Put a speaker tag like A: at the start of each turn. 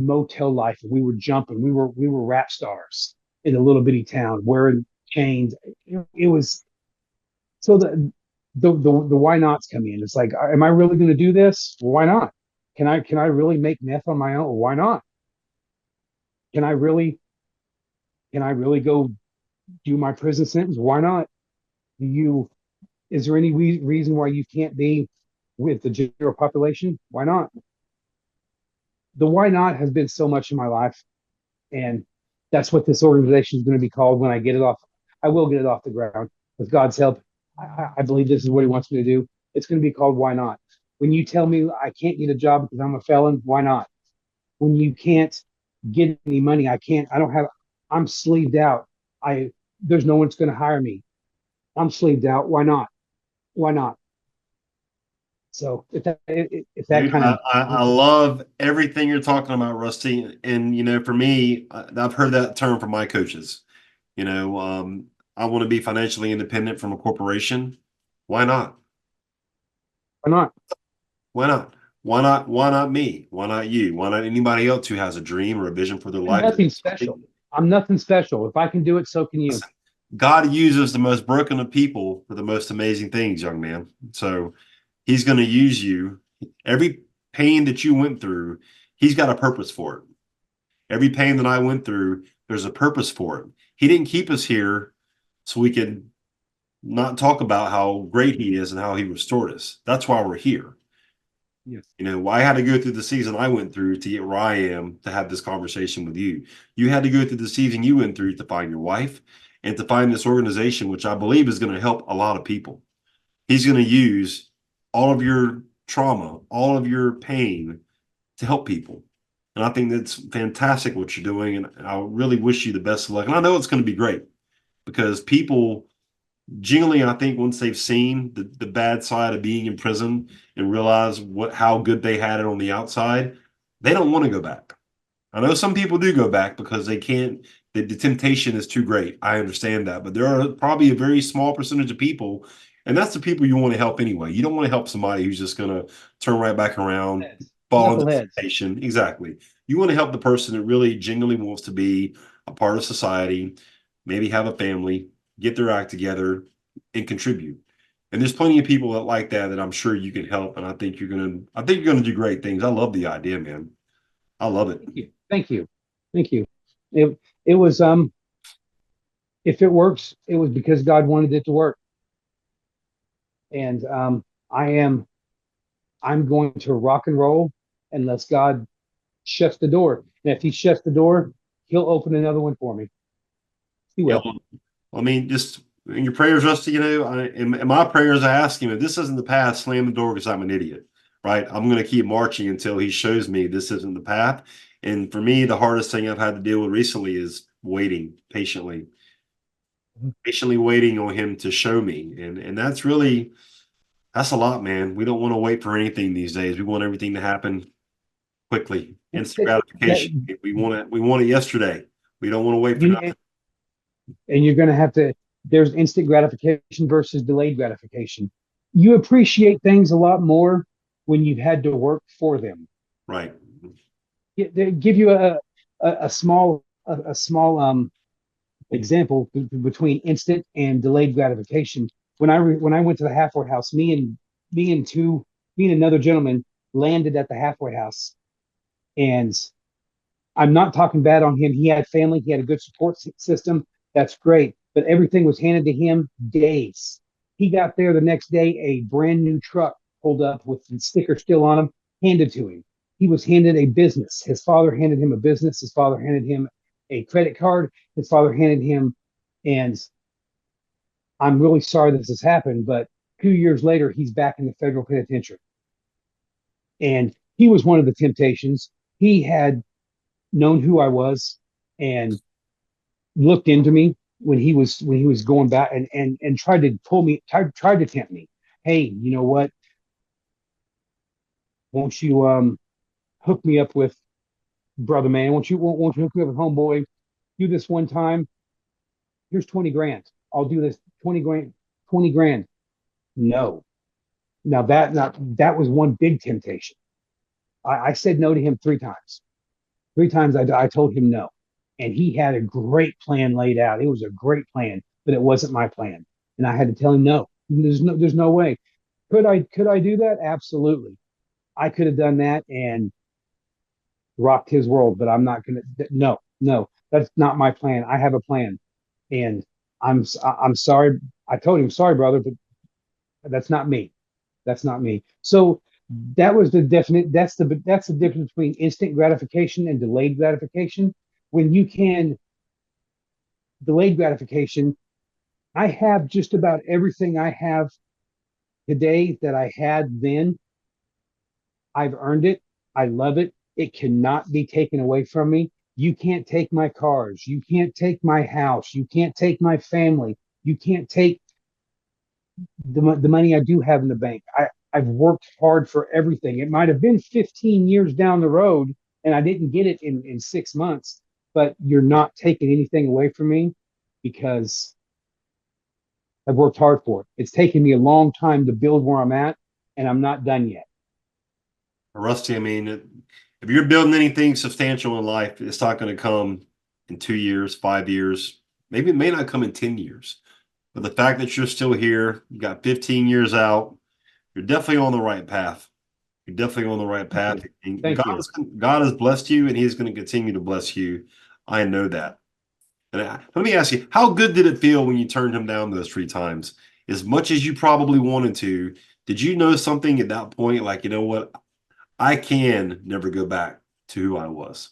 A: motel life. We were jumping. We were rap stars in a little bitty town wearing chains. It was so the why nots come in. It's like, am I really going to do this? Well, why not? Can I really make meth on my own? Well, why not? Can I really can I really go do my prison sentence? Why not? Do you Is there any reason why you can't be with the general population? Why not? The why not has been so much in my life, and that's what this organization is going to be called when I get it off. I will get it off the ground with God's help. I believe this is what He wants me to do. It's going to be called Why Not. When you tell me I can't get a job because I'm a felon, why not? When you can't get any money, I can't. I don't have. I'm sleeved out. I There's no one's going to hire me. I'm sleeved out. Why not? Why not? So if that
B: Dude,
A: kind
B: I
A: of
B: love everything you're talking about, Rusty. And, for me, I've heard that term from my coaches. I want to be financially independent from a corporation. Why not?
A: why not?
B: Why not? Why not? Why not me? Why not you? Why not anybody else who has a dream or a vision for their
A: I'm
B: life?
A: nothing special. I'm nothing special. If I can do it, so can you.
B: Listen, God uses the most broken of people for the most amazing things, young man. So He's going to use you. Every pain that you went through, He's got a purpose for it. Every pain that I went through, there's a purpose for it. He didn't keep us here so we could not talk about how great He is and how He restored us. That's why we're here.
A: Yes.
B: I had to go through the season I went through to get where I am to have this conversation with you. You had to go through the season you went through to find your wife and to find this organization, which I believe is going to help a lot of people. He's going to use all of your trauma, all of your pain to help people. And I think that's fantastic what you're doing. And I really wish you the best of luck. And I know it's going to be great because people generally, I think once they've seen the bad side of being in prison and realize how good they had it on the outside, they don't want to go back. I know some people do go back because they can't, the temptation is too great. I understand that. But there are probably a very small percentage of people, and that's the people you want to help anyway. You don't want to help somebody who's just going to turn right back around,
A: Knuckleheads.
B: fall into
A: Knuckleheads.
B: temptation. Exactly. You want to help the person that really genuinely wants to be a part of society, maybe have a family, get their act together, and contribute. And there's plenty of people that like that I'm sure you can help. And I think you're gonna do great things. I love the idea, man. I love it.
A: Thank you. Thank you. Thank you. It was if it works, it was because God wanted it to work. And I am I'm going to rock and roll unless God shuts the door. And if He shuts the door, He'll open another one for me. He
B: Yeah.
A: will.
B: I mean, just in your prayers, Rusty, in my prayers, I ask him, if this isn't the path, slam the door because I'm an idiot, right? I'm going to keep marching until he shows me this isn't the path. And for me, the hardest thing I've had to deal with recently is waiting patiently waiting on him to show me. And that's a lot, man. We don't want to wait for anything these days. We want everything to happen quickly, instant
A: That,
B: gratification. We want it yesterday. We don't want to wait for
A: you
B: nothing.
A: and you're going to have to. There's instant gratification versus delayed gratification. You appreciate things a lot more when you've had to work for them.
B: Right.
A: They give you a small example between instant and delayed gratification. When I went to the halfway house, me and another gentleman landed at the halfway house, and I'm not talking bad on him. He had family, he had a good support system. That's great, but everything was handed to him days. He got there the next day, a brand new truck pulled up with the sticker still on him, handed to him. He was handed a business. His father handed him a business. His father handed him a credit card. His father handed him, and I'm really sorry this has happened, but 2 years later, he's back in the federal penitentiary. And he was one of the temptations. He had known who I was and looked into me when he was going back and tried to pull me, tried to tempt me. Hey, you know what? Won't you hook me up with brother man? Won't you hook me up with homeboy? Do this one time. Here's 20 grand. I'll do this 20 grand, 20 grand. No. Now that was one big temptation. I said no to him 3 times. 3 times I told him no. And he had a great plan laid out. It was a great plan, but it wasn't my plan. And I had to tell him no. There's no way. Could I do that? Absolutely. I could have done that and rocked his world, but I'm not gonna. No, no, that's not my plan. I have a plan, and I'm sorry. I told him sorry, brother, but that's not me. That's not me. So that was the definite. That's the difference between instant gratification and delayed gratification. When you can delayed gratification, I have just about everything I have today that I had then. I've earned it. I love it. It cannot be taken away from me. You can't take my cars. You can't take my house. You can't take my family. You can't take the money I do have in the bank. I've worked hard for everything. It might have been 15 years down the road and I didn't get it in 6 months, but you're not taking anything away from me because I've worked hard for it. It's taken me a long time to build where I'm at, and I'm not done yet.
B: Rusty, I mean, if you're building anything substantial in life, it's not going to come in 2 years, 5 years. Maybe it may not come in 10 years. But the fact that you're still here, you got 15 years out, you're definitely on the right path. You're definitely on the right
A: Thank
B: path.
A: you.
B: And
A: Thank you.
B: God has blessed you, and He's going to continue to bless you. I know that. And let me ask you, how good did it feel when you turned him down those 3 times? As much as you probably wanted to, did you know something at that point, like, you know what? I can never go back to who I was.